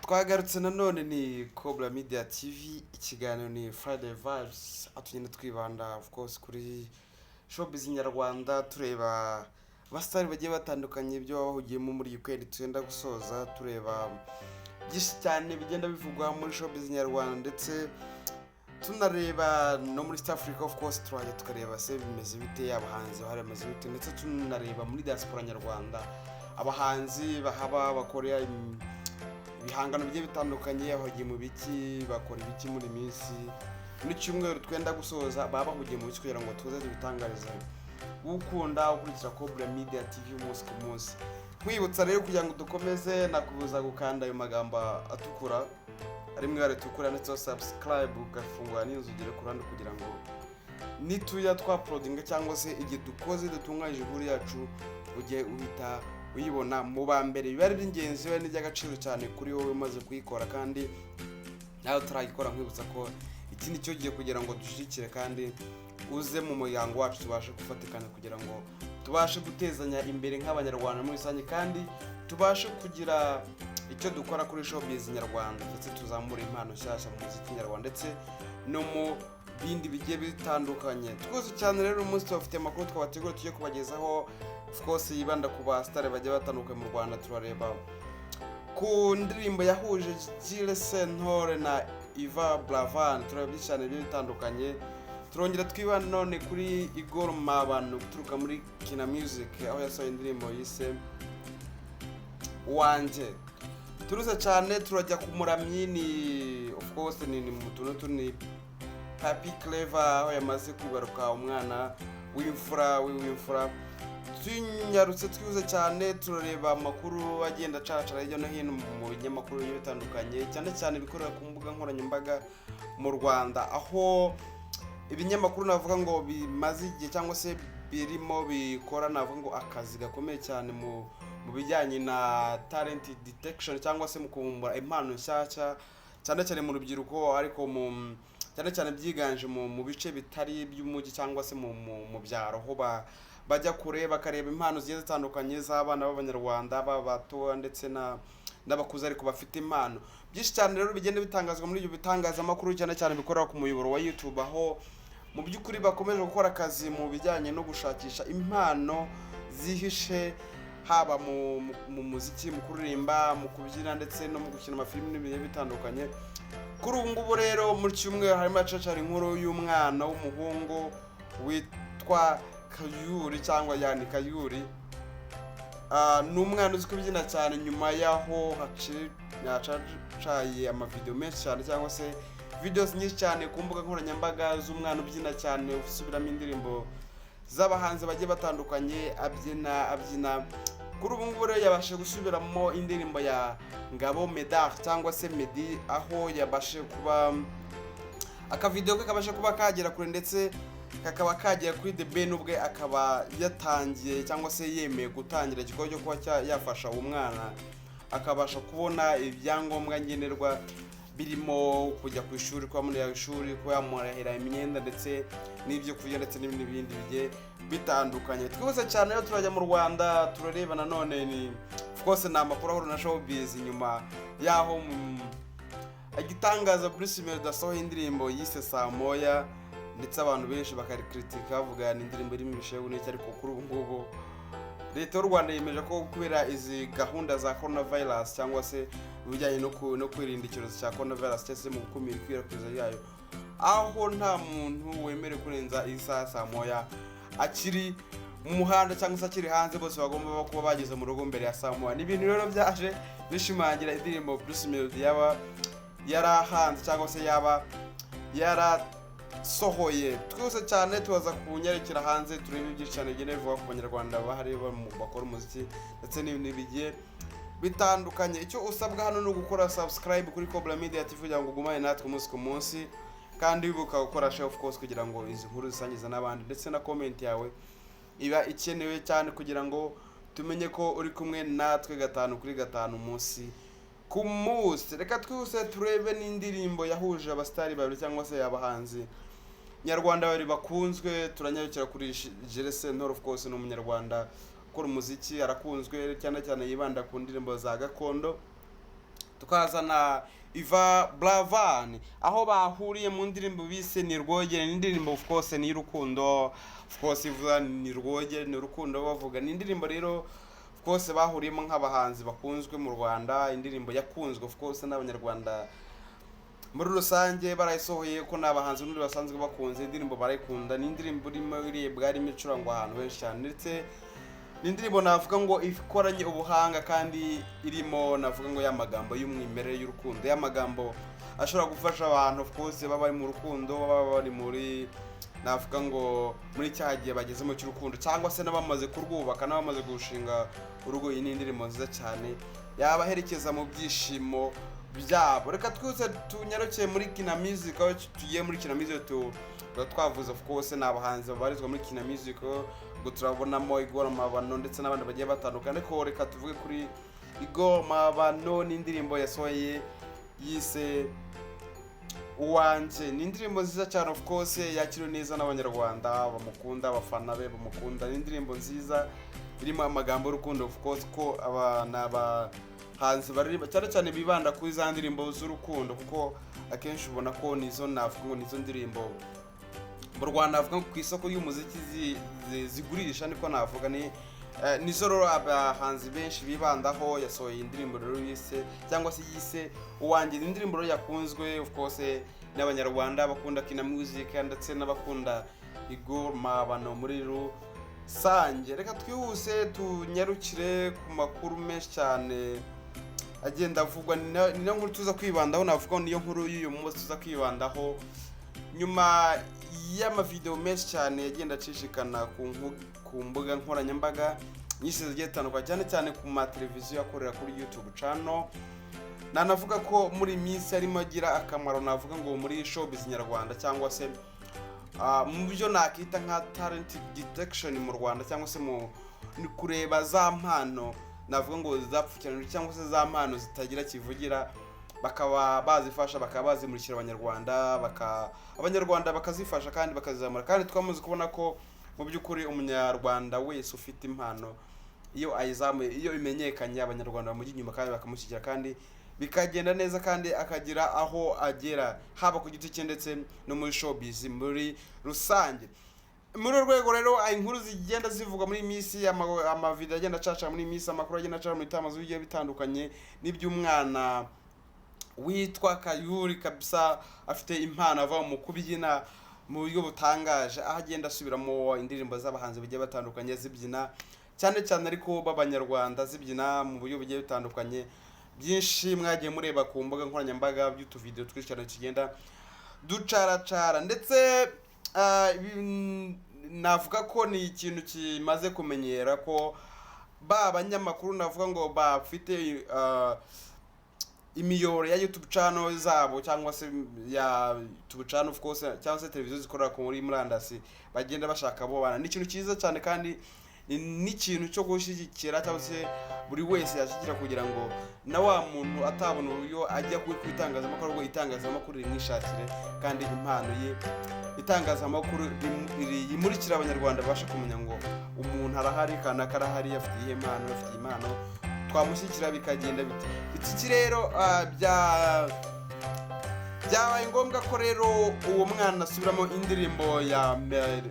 twagarutse nanone ni Cobra Media TV, ikiganiro ni Friday Vibes, atugenda twibanda of course kuri showbiz nyarwanda, tureba abasitari bagiye batandukanye ibyo bahugiyemo muri weekend twenda gusoza, tureba byinshi cyane bigenda bivugwa muri showbiz nyarwanda, ndetse tunareba no muri East Africa of course, turajya tukareba se bimeze bite, abahanzi bahari bite, ndetse tunareba muri diaspora nyarwanda abahanzi bahaba bakorera ibihangano bigiye bitandukanye, abagiye mu biki bakora ibiki muri minsi n'icyumweru twenda gusoza, baba bahugiye mu biki kugira ngo tuze tubitangarize ukunda ukurikira Cobra Media TV umunsi ku munsi. Kwibutsa rero kugira ngo dukomeze nakubuza gukanda ayo magambo atukura ari mu ibara ritukura, ndetse subscribe ugafungura n'inzogera ku ruhande kugira ngo nituya twauploadinga cyangwa se igihe dukoze dutunganyije inkuru yacu ujye uhita uyibona mu ba mbere. Biba ari by'ingenzi we n'iby'agaciro cyane kuri wowe umaze kuyikora, kandi nawe turayikora. Nkwibutsa ko iki ni cyo gihe kugira ngo dushyigikire kandi uze mu muryango wacu tubashe gufatikanya kugira ngo tubashe gutezanya imbere nk'abanyarwanda muri rusange, kandi tubashe kugira icyo dukora kuri showbiz nyarwanda, ndetse tuzamura impano nshyashya mu muziki nyarwanda ndetse no mu bindi bigiye bitandukanye. Twose cyane rero umunsi tubafite amakuru twabategura tujye kubagezaho, of course yibanda ku basitari bagiye batandukanye mu Rwanda. Turareba ku ndirimbo yahuje Jules Sentore na Iva Bravan, turabye cyane bigiye bitandukanye. Turongera twibanda none kuri Igor Mabano uturuka muri Kina Music, aho yasohoye indirimbo yise Wanje. Turuze cyane turajya ku muramyi, ni of course ni mu tuntu ni Happy Clever, aho yamaze kwibaruka umwana w'imfura. Tunyarutse twibuze cyane turareba amakuru agenda cacara hirya no hino mu binyamakuru bitandukanye, cyane cyane bikorera ku mbuga nkoranyambaga mu Rwanda, aho ibinyamakuru navuga ngo bimaze igihe cyangwa se birimo bikora navuga ngo akazi gakomeye cyane mu bijyanye na talent detection cyangwa se mu kuvumbura impano nshyashya, cyane cyane mu rubyiruko, ariko cyane cyane byiganje mu bice bitari by'umujyi cyangwa se mu byaro, aho bajya kure bakareba impano zigiye zitandukanye z'abana b'abanyarwanda bato ndetse n'abakuze ariko bafite impano. Byinshi cyane rero bigenda bitangazwa muri ibyo bitangazamakuru, cyane cyane bikorera ku muyoboro wa YouTube, aho mu by'ukuri bakomeje gukora akazi mu bijyanye no gushakisha impano zihishe, haba mu muziki, mu kuririmba, mu kubyina ndetse no mu gukina amafilimi n'ibintu bitandukanye. Kuri ubu ngubu rero muri cyumweru harimo acacara inkuru y'umwana w'umuhungu witwa KARYURI cyangwa yani KARYURI. Ni umwana uzi kubyina cyane, nyuma yaho hacaye amavideo menshi cyane cyangwa se videos nyinshi cyane ku mbuga nkoranyambaga z'umwana ubyina cyane, usubiramo indirimbo z'abahanzi bagiye batandukanye abyina. Kuri ubu ngubu rero yabashe gusubiramo indirimbo ya Ngabo Medard cyangwa se Meddy, aho yabashe kuba akavideo ke kabashe kuba kagera kure, ndetse kakaba kagera kuri The Ben ubwe akaba yatangiye cyangwa se yemeye gutangira igikorwa cyo kuba yafasha umwana akabasha kubona ibyangombwa ngenerwa birimo kujya ku ishuri, kuba muri ishuri, kuba yamurahira imyenda ndetse n'ibyo kurya ndetse n'ibindi bigiye bitandukanye. Twese cyane rero turajya mu Rwanda turareba nanone ni of course na amakuru ahura na showbiz nyuma yaho agitangaza Bruce Melody asohoye indirimbo yise Saa Moya, ndetse abantu benshi bakarikritika bavuga ni indirimbo irimo ibishego n'icyo, ariko kuri ubu ngubu leta y'u Rwanda yemeje ko kubera izi gahunda za coronavirus cyangwa se bijyanye no kwirinda icyorezo cya coronavirus cyangwa se mu gukumira ikwirakwiza ryayo, aho nta muntu wemere kurenza isaha saa moya akiri mu muhanda cyangwa se akiri hanze, bose bagomba kuba bageze mu rugo mbere ya saa moya. Ni ibintu rero byaje bishimangira indirimbo Bruce Melody yaba yarahanze cyangwa se yaba yarasohoye. Twese cyane tubaza kunyerekera hanze turebe byinshi cyane bigenda bivuga ku banyarwanda bahari bakora umuziki ndetse n'ibindi bigiye bitandukanye. Icyo usabwa hano ni ugukora subscribe kuri Cobra Media TV kugira ngo ugumane natwe umunsi ku munsi, kandi wibuka gukora share of course kugira ngo izi nkuru zisangiza n'abandi, ndetse na comment yawe iba ikenewe cyane kugira ngo tumenye ko uri kumwe natwe 5 kuri 5 umunsi ku munsi. Reka twihuse turebe n'indirimbo yahuje abasitari babiri cyangwa se abahanzi nyarwanda bari bakunzwe. Turanyarukira kuri Jules Sentore, of course ni umunyarwanda ukora umuziki, arakunzwe cyane cyane yibanda ku ndirimbo za gakondo. tukazana Iva Bravan aho bahuriye mu ndirimbo bise ni rwogere. Ni indirimbo of course ni y'urukundo, of course ivuga ni rwogere ni urukundo bavuga. Ni indirimbo rero of course bahuriyemo nk'abahanzi bakunzwe mu Rwanda, indirimbo yakunzwe of course n'abanyarwanda muri rusange barayisohoye ko n'abahanzi n'undi basanzwe bakunze indirimbo barayikunda. Ni indirimbo irimo iribwa arimo icurangwa ahantu henshi cyane, ndetse ni indirimbo navuga ngo ikoranye ubuhanga kandi irimo navuga ngo y'amagambo y'umwimerere y'urukundo, y'amagambo ashobora gufasha abantu of course baba bari mu rukundo, baba bari muri navuga ngo muri cyagiye bageze mu cy'urukundo cyangwa se n'abamaze kurwubaka n'abamaze gushinga urugo. Iyi ni indirimbo nziza cyane yabaherekeza mu byishimo byabo. Reka twese tunyarukeye muri Kina Music, aho tugiye muri Kina Music twavuze of course n'abahanzi babarizwa muri Kina Music, ngo turabonamo Igor Mabano ndetse n'abandi bagiye batandukanye. Ariko reka tuvuge kuri Igor Mabano, n'indirimbo yasohoye yise Uwanje. Ni indirimbo nziza cyane of course yakiriwe neza n'abanyarwanda bamukunda, abafana be bamukunda. Ni indirimbo nziza irimo amagambo y'urukundo of course, ko abahanzi baririmba cyane cyane bibanda kuri za ndirimbo z'urukundo, kuko akenshi ubona ko nizo navuga ngo nizo ndirimbo mu Rwanda avuga ku isoko y'umuziki zigurisha, niko navuga. Nizo rero abahanzi benshi bibandaho. Yasohoye indirimbo rero yise cyangwa se yise Uwanje. Ni indirimbo rero yakunzwe of course n'abanyarwanda bakunda Kina Music ndetse n'abakunda Igor Mabano muri rusange. Reka twihuse tunyarukire ku makuru menshi cyane agenda avugwa. Ni no nkuru tuza kwibandaho, navuga niyo nkuru y'uyu munsi tuza kwibandaho nyuma y'amavideo menshi cyane yagenda acishikana ku mbuga nkoranyambaga nyinshi zigiye zitandukanye, cyane cyane ku mateleviziyo akorera kuri YouTube channel. Nanavuga ko muri minsi arimo agira akamaro navuga ngo muri showbiz nyarwanda, cyangwa se mu byo nakita nka talent detection mu Rwanda, cyangwa se mu kureba za mpano navuga ngo zapfukirana cyangwa se za mpano zitagira kivugira, bakaba bazifasha, bakaba bazimurikira abanyarwanda bakazifasha kandi bakazamura. Kandi twamaze kubona ko mu by'ukuri umunyarwanda wese ufite impano iyo ayizamuye, iyo imenyekanye, abanyarwanda bamujya inyuma kandi bakamushyigikira kandi bikagenda neza kandi akagira aho agera, haba ku giti cye ndetse no muri showbiz muri rusange. Muri urwego rero inkuru zigenda zivuga muri misi, amavideo agenda acaca muri misi, amakuru agenda acaca muri tamazu bigiye bitandukanye, n'iby'umwana witwa KARYURI kabisa afite impano ava mu kubyina mu buryo butangaje, aho agenda asubiramo indirimbo z'abahanzi bigiye batandukanye zibyina cyane cyane ariko b'abanyarwanda, zibyina mu buryo bugiye bitandukanye. Byinshi mwagiye mureba ku mbuga nkoranyambaga by'utuvideo twinshi cyane tugenda ducaracara, ndetse navuga ko ni ikintu kimaze kumenyera ko abanyamakuru navuga ngo bafite imiyoboro ya YouTube channel zabo, cyangwa se ya YouTube channel of course, cyangwa se televiziyo zikorera kuri murandasi, bagenda bashaka abo bana. Ni ikintu cyiza cyane kandi ni ikintu cyo gushyigikira, cyangwa se buri wese yashyigikira kugira ngo na wa muntu atabona uburyo ajya kwitangazamakuru, ngo itangazamakuru rimwishakire kandi impano ye itangazamakuru imurikira abanyarwanda basha kumenya ngo umuntu arahari kana karahari afite impano twamushyikira bikagenda bite. Iki rero byabaye ngombwa ko rero uwo mwana asubiramo indirimbo ya Meddy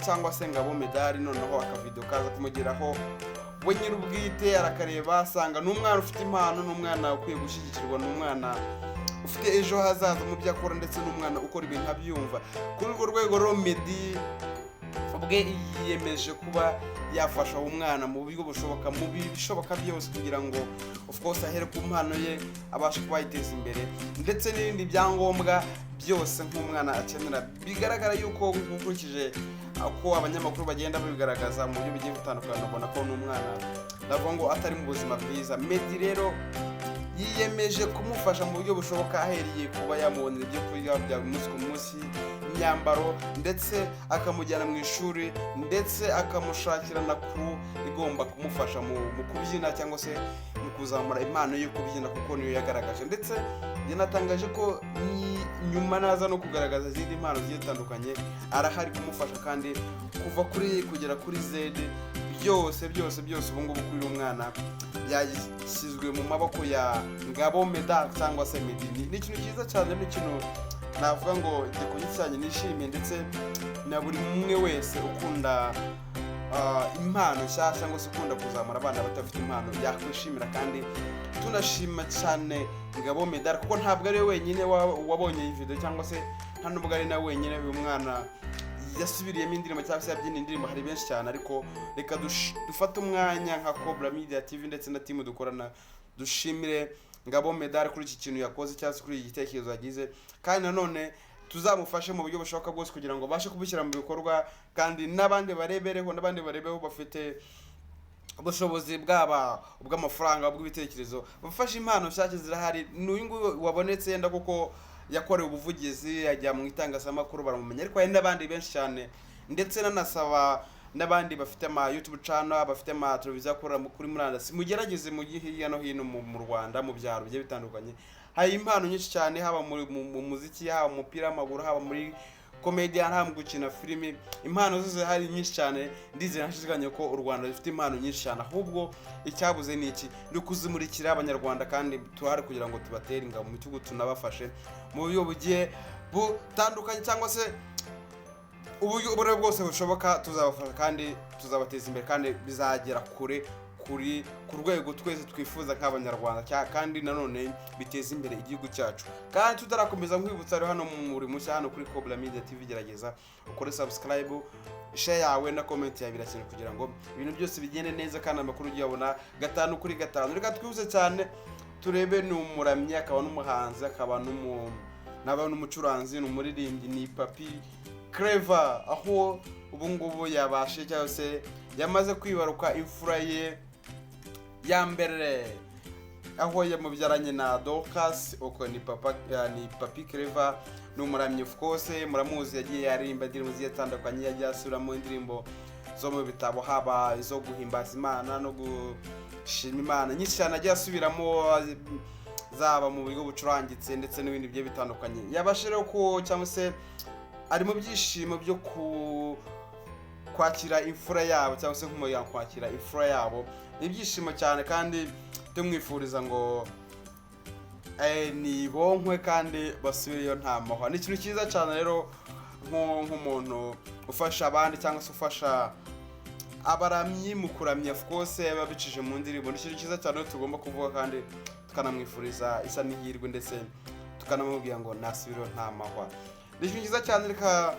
cyangwa se Ngabo Medali, noneho akavideo kaza kumugeraho we nyir'ubwite arakareba asanga n'umwana ufite impano, n'umwana ukwiye gushyigikirwa, n'umwana ufite ejo hazaza mu byo akora, ndetse n'umwana ukora ibintu abyumva. Kuri urwo rwego rero Meddy ubwe yiyemeje kuba yafasha umwana mu buryo bushoboka, mu bishoboka byose, kugira ngo of course ahere ku mpano ye abashe kuba yiteza imbere, ndetse n'ibindi byangombwa byose nk'umwana akenera. Bigaragara yuko nkurikije uko abanyamakuru bagenda babigaragaza mu buryo bigiye bitandukanye, ubona ko n'umwana navuga ngo atari mu buzima bwiza. Meddy rero yiyemeje kumufasha mu buryo bushoboka, ahereye kuba yamubonera ibyo kurya bya umunsi ku munsi, imyambaro, ndetse akamujyana mu ishuri, ndetse akamushakira na crew igomba kumufasha mu kubyina, cyangwa se mu kuzamura impano yo kubyina, kuko niyo yagaragaje. Ndetse yanatangaje ko nyuma naza no kugaragaza izindi impano zigiye zitandukanye, arahari kumufasha kandi kuva kuri kugera kuri Z byose ubu ngubu kuri umwana yashyizwe mu maboko ya Ngabo Meddy cyangwa se Meddy. Ni ikintu cyiza cyane, ni ikintu navuga ngo gikonyesanye nishimiye, ndetse na buri umwe wese ukunda impano nshyashya cyangwa se ukunda kuzamura abana batafite impano yakwishimira. Kandi tunashima cyane Ngabo Meddy kuko ntabwo ari we wenyine wabonye iyi video, cyangwa se nta nubwo ari na wenyine uyu mwana yasubiriyemo indirimbo cyangwa se yabyina indirimbo. Hari benshi cyane, ariko reka dufate umwanya nka Cobra Media TV ndetse na timu dukorana dushimire Ngabo Meddy kuri iki kintu yakoze cyangwa se kuri iki gitekerezo yagize, kandi nanone tuzamufashe mu buryo bushoboka bwose kugira ngo bashe kubishyira mu bikorwa, kandi n'abandi barebereho bafite ubushobozi bw'amafaranga bw'ibitekerezo bafashe impano nshyashya zirahari. N'uyu nguyu wabonetse yenda kuko yakorewe ubuvugizi ajya mu itangazamakuru baramumenya, ariko hari n'abandi benshi cyane, ndetse nanasaba n'abandi bafite ama YouTube channel, bafite ama televiziyo akora kuri murandasi, mugerageze mu hirya no hino mu Rwanda mu byaro bigiye bitandukanye. Hari impano nyinshi cyane, haba mu muziki, haba mu mupira w'amaguru, haba muri comedian, haba mu gukina filimi. Impano zose hari nyinshi cyane, ndizera nashiziganye ko u Rwanda rufite impano nyinshi cyane, ahubwo icyabuze ni iki, ni ukuzimurikira abanyarwanda, kandi tuhari kugira ngo tubatere ingabo mu gihugu, tunabafashe mu buryo bugiye butandukanye, cyangwa se uburyo bwose bushoboka tuzabafasha kandi tuzabateza imbere, kandi bizagera kure ku rwego twese twifuza nk'abanyarwanda, kandi nanone biteza imbere igihugu cyacu. Kandi tutarakomeza nkwibutsa rero hano muri mushya hano kuri Cobra Media TV, gerageza ukore subscribe, share yawe na comment yawe birakenewe kugira ngo ibintu byose bigende neza, kandi amakuru ugiyabona 5 kuri 5. Reka twihuse cyane turebe ni umuramyi, akaba n'umuhanzi, akaba n'umucuranzi, n'umuririmbyi, ni Papi Clever, aho ubu ngubu yabashe cyangwa se yamaze kwibaruka imfura ye ya mbere, aho yamubyaranye na Dorcas. Uko ni Papi Clever, ni umuramyi of course, muramuzi, yagiye aririmba indirimbo zitandukanye, yagiye asubiramo indirimbo zo mu bitabo, haba izo guhimbaza Imana no gushima Imana nyinshi cyane, agiye asubiramo, zaba mu buryo bucurangitse ndetse n'ibindi bigiye bitandukanye. Yabashe rero ko cyangwa se ari mu byishimo byo kwakira imfura yabo, cyangwa se nk'umuryango kwakira imfura yabo. Ibyishimo cyane, kandi tumwifuriza ngo nibonkwe kandi basubireyo nta mahwa. Ni ikintu cyiza cyane rero nk'umuntu ufasha abandi, cyangwa se ufasha abaramyi mu kuramya of course babicije mu ndirimbo. Ni ikintu cyiza cyane tugomba kuvuga, kandi tukanamwifuriza isa n'ihirwe, ndetse tukanamubwira ngo nasubireyo nta mahwa. Ni ikintu cyiza cyane. Reka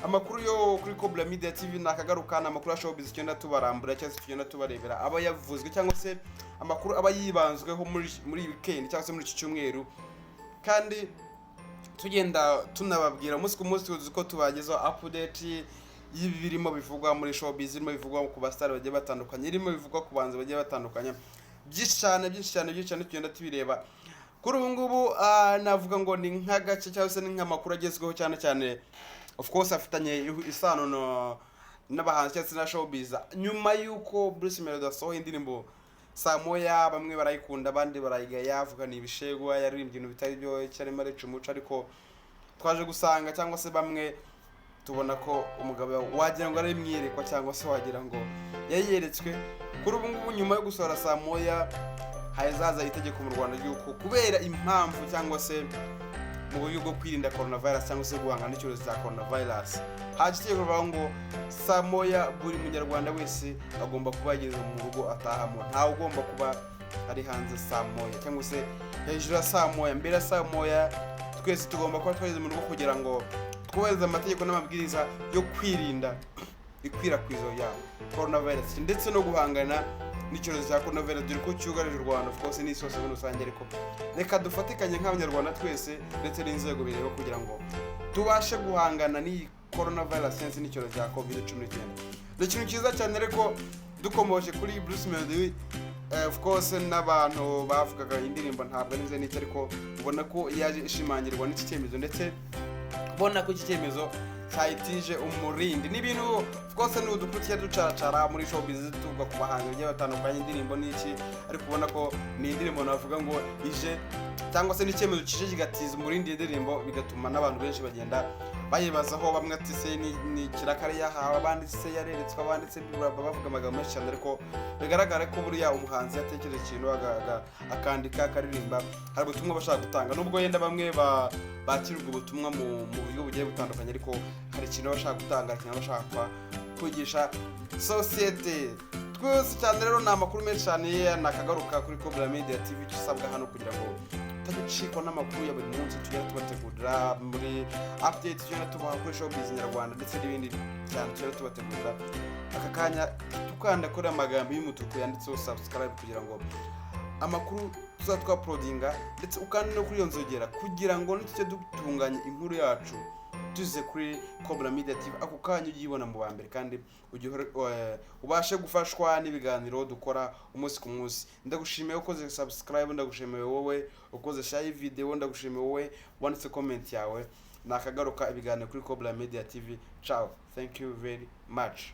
amakuru yo kuri Cobra Media TV nakagaruka, amakuru ya showbiz cyenda tubarambura, cyangwa se tugenda tubarebera aba yavuzwe, cyangwa se amakuru aba yibanzweho muri weekend, cyangwa se muri iki cyumweru, kandi tugenda tunababwira umunsi ku munsi uko tubagezaho update y'ibirimo bivugwa muri showbiz, irimo bivugwa ku bastar bagiye batandukanye, irimo bivugwa ku banzi bagiye batandukanye, byinshi cyane tugenda tubireba. Kuri ubu ngubu navuga ngo ni nk'agace cyangwa se ni nk'amakuru agezweho cyane of course afitanye isano n'abahanzi cyangwa se na showbiz. Nyuma yuko Bruce Melody asohoye indirimbo saa moya, bamwe barayikunda abandi barayigaya, avuga ni ibishegwa, yaririmbye ibintu bitari byo, cyarimo areca umuco, ariko twaje gusanga cyangwa se bamwe tubona ko umugabo wagira ngo ari mwiyerekwa, cyangwa se wagira ngo yayeretswe. Kuri ubu ngubu nyuma yo gusohora saa moya, hazaza itegeko mu Rwanda ry'uko kubera impamvu cyangwa se mu buryo bwo kwirinda coronavirus, cyangwa se guhangana n'icyorezo cya coronavirus, haje itegeko rivuga ngo saa moya buri munyarwanda wese agomba kuba yageze mu rugo atahamo, ntawe ugomba kuba ari hanze saa moya, cyangwa se hejuru ya saa moya. Mbere ya saa moya twese tugomba kuba twageze mu rugo kugira ngo twubahirize amategeko n'amabwiriza yo kwirinda ikwirakwizo ya coronavirus, ndetse no guhangana n'icyorezo cya coronavirus, dore ko cyugarije u Rwanda of course n'isi yose muri rusange. Ariko reka dufatikanye nk'abanyarwanda twese ndetse n'inzego bireba kugira ngo tubashe guhangana n'iyi coronavirus ndetse n'icyorezo cya COVID-19. Ni ikintu cyiza cyane. Ariko dukomoje kuri Bruce Melody, of course n'abantu bavugaga indirimbo ntabwo ari nziza, ariko ubona ko yaje ishimangirwa n'iki cyemezo, ndetse ubona ko iki cyemezo cyayitije umurindi. N'ibintu of course n'udukurikiye ducaracara muri showbiz tuvuga ku bahanzi bagiye batandukanye, indirimbo n'iki, ariko ubona ko ni indirimbo navuga ngo ije, cyangwa se n'icyemezo kije kigatiza umurindi indirimbo, bigatuma n'abantu benshi bagenda bayibazaho, bamwe ati se ni kirakare yahawe, abandi se yareretswe, abandi se bavuga amagambo menshi cyane, ariko bigaragara ko buriya umuhanzi yatekereje ikintu akandika akaririmba, hari ubutumwa bashaka gutanga, nubwo yenda bamwe bakira ubwo butumwa mu buryo bugiye butandukanye, ariko hari ikintu bashaka gutanga, ikintu bashaka kwigisha sosiyete. Twese cyane rero ni amakuru menshi cyane nakagaruka kuri Kobra Media TV, tusabwa hano kugira ngo tutagucikwa n'amakuru ya buri munsi tugenda tubategurira muri update, tugenda tubaha kuri showbiz nyarwanda ndetse n'ibindi cyane tugenda tubategurira. Aka kanya tukanda kuri amagambo y'umutuku yanditseho subscribe kugira ngo amakuru tuzatwa uploadinga, ndetse ukandi no kuri iyo nzogera kugira ngo nitujye dutunganya inkuru yacu tuze kuri Kobra Media TV, ako kanya ugiyibona mu bambere kandi ubashe gufashwa n'ibiganiro dukora umunsi ku munsi. Ndagushimiye ukoze subscribe, ndagushimiye wowe ukoze share video, ndagushimiye wowe wanditse comment yawe. Nakagaruka ibiganiro kuri Kobra Media TV. Ciao, thank you very much.